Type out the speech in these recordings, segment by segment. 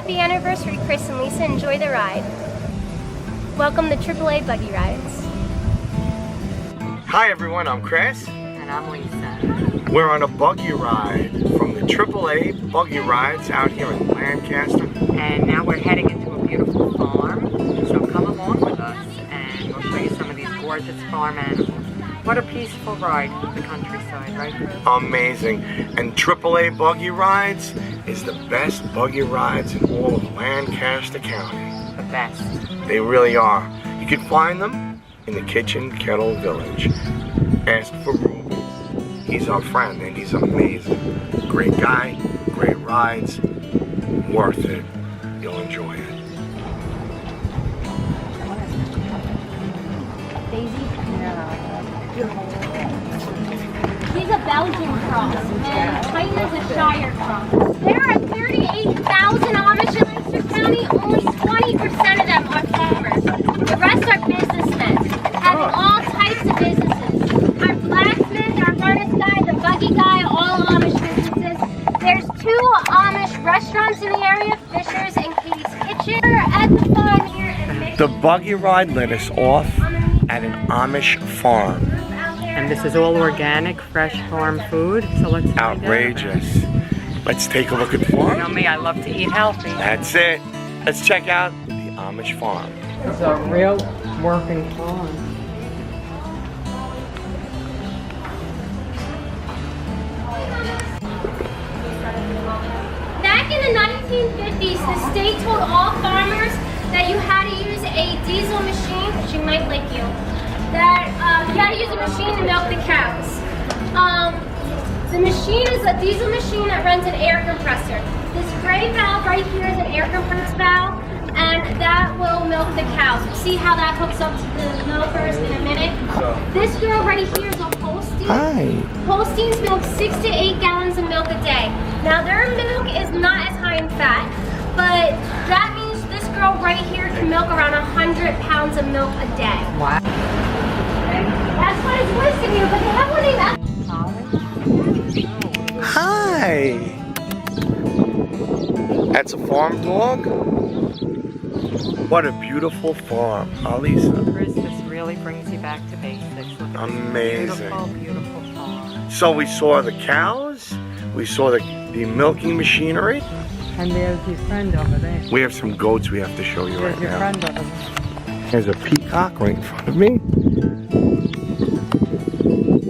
Happy anniversary, Chris and Lisa. Enjoy the ride. Welcome to AAA Buggy Rides. Hi everyone, I'm Chris. And I'm Lisa. We're on a buggy ride from the AAA Buggy Rides out here in Lancaster. And now we're heading into a beautiful farm. So come along with us and we'll show you some of these gorgeous farm animals. What a peaceful ride through the countryside, right, Chris? Amazing. And AAA Buggy Rides is the best buggy rides in all of Lancaster County. The best. They really are. You can find them in the Kitchen Kettle Village. Ask for Ruben. He's our friend and he's amazing. Great guy, great rides, worth it. You'll enjoy it. Daisy? He's a Belgian cross, and China's a Shire cross. There are 38,000 Amish in Lancaster County. Only 20% of them are farmers. The rest are businessmen, having all types of businesses. Our blacksmith, our harness guy, the buggy guy, all Amish businesses. There's 2 Amish restaurants in the area, Fisher's and Katie's Kitchen. We're at the farm here in The buggy ride led us off at an Amish farm. And this is all organic, fresh farm food. So let's find out. Outrageous. Let's take a look at the You know farm. me, I love to eat healthy. That's it. Let's check out the Amish farm. It's a real working farm. Back in the 1950s, the state told all farmers that you had to use a diesel machine, she might like you, that you had to use a machine to milk the cows. The machine is a diesel machine that runs an air compressor. This gray valve right here is an air compressor valve, and that will milk the cows. We'll see how that hooks up to the milkers in a minute. This girl right here is a Holstein. Hi. Holsteins milk 6 to 8 gallons of milk a day. Now their milk is not as high in fat, but that means this girl right here can milk around 100 pounds of milk a day. Wow. That's what it's listing here, but they have one named Hi. That's a farm dog? What a beautiful farm. Huh, Lisa? Chris, this really brings you back to basics. Look at Amazing. this beautiful, beautiful farm. So we saw the cows, we saw the milking machinery. And there's your friend over there. We have some goats we have to show you There's right your now. friend over there. There's a peacock right in front of me.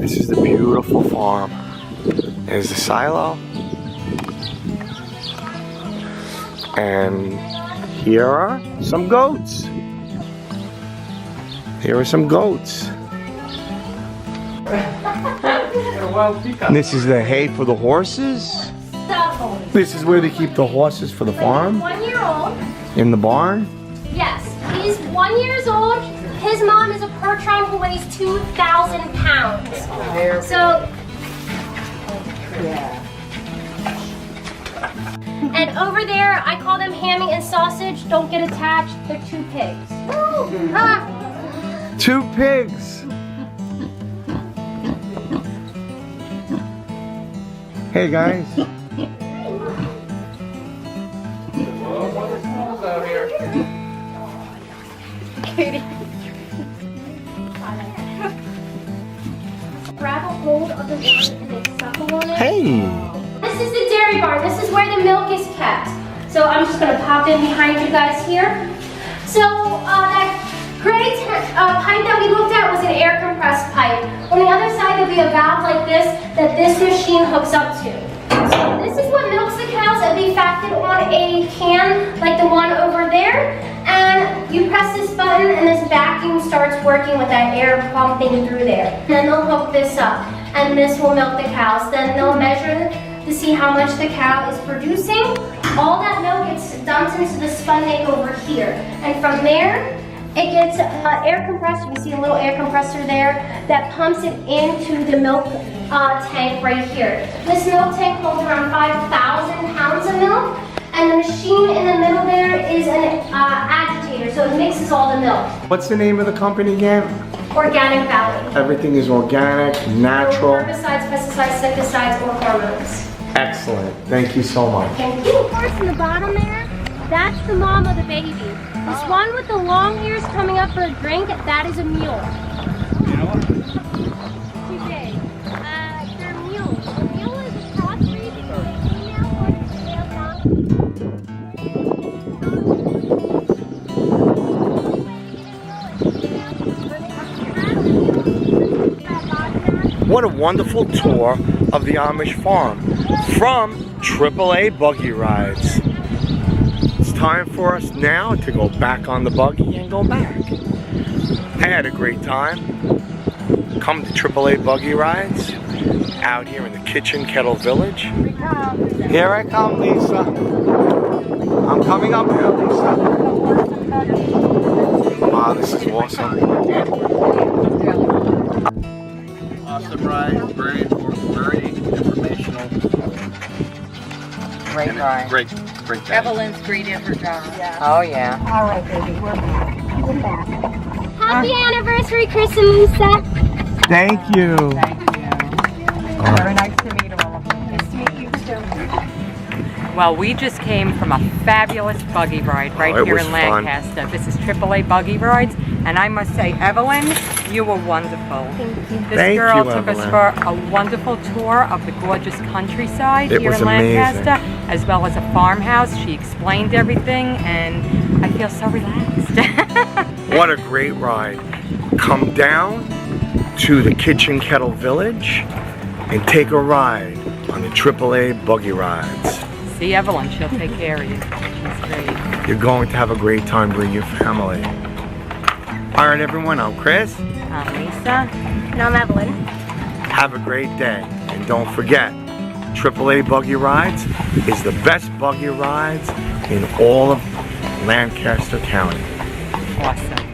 This is the beautiful farm. There's the silo. And here are some goats. Here are some goats. This is the hay for the horses. Stop. This is where they keep the horses for the farm. 1 year old. In the barn. Yes, he's 1 year old. His mom is a Percheron who weighs 2,000 pounds. So, and over there, I call them hammy and sausage. Don't get attached. They're 2 pigs. Ah. 2 pigs. Hey guys. Katie. Grab a hold of the wood and they suckle on it. Hey. This is the dairy barn. This is where the milk is kept. So I'm just going to pop in behind you guys here. So that gray pipe that we looked at was an air compressed pipe. On the other side there'll be a valve like this that this machine hooks up to. So this is what milks the cows. It'll be fastened on a can like the one over there. And you press this button and this vacuum starts working with that air pumping through there. And then they'll hook this up and this will milk the cows. Then they'll measure to see how much the cow is producing. All that milk gets dumped into the spun neck over here. And from there, it gets air compressor. You can see a little air compressor there that pumps it into the milk tank right here. This milk tank holds around 5,000 pounds of milk. And the machine in the middle there is an agitator, so it mixes all the milk. What's the name of the company again? Organic Valley. Everything is organic, natural. No herbicides, pesticides, insecticides, or hormones. Excellent. Thank you so much. Thank you. Of course, in the bottom there, That's the mom of the baby. This one with the long ears coming up for a drink, that is a mule. Too big. They're mules. A mule is a crossbreed between a female or a male donkey. What a wonderful tour of the Amish Farm from AAA Buggy Rides. It's time for us now to go back on the buggy and go back. I had a great time. Come to AAA Buggy Rides out here in the Kitchen Kettle Village. Here I come, Lisa. I'm coming up here, Lisa. Wow, this is awesome. Awesome ride, very informational. Great ride. Great day. Evelyn's great at her job. Yeah. Oh yeah. All right, baby, we're back. We're back. Happy anniversary, Chris and Lisa. Thank you. Thank you. Very nice to meet all of you. Nice to meet you too. Well, we just came from a fabulous buggy ride right it here was in fun. Lancaster. This is AAA Buggy Rides, and I must say, Evelyn, you were wonderful. Thank you. This Thank girl you, took us Evelyn. for a wonderful tour of the gorgeous countryside It here was in Lancaster, amazing. as well as a farmhouse. She explained everything, and I feel so relaxed. What a great ride. Come down to the Kitchen Kettle Village and take a ride on the AAA Buggy Rides. See Evelyn, she'll take care of you. She's great. You're going to have a great time. Bring your family. All right, everyone. I'm Chris. I'm Lisa. And I'm Evelyn. Have a great day. And don't forget, AAA Buggy Rides is the best buggy rides in all of Lancaster County. Awesome.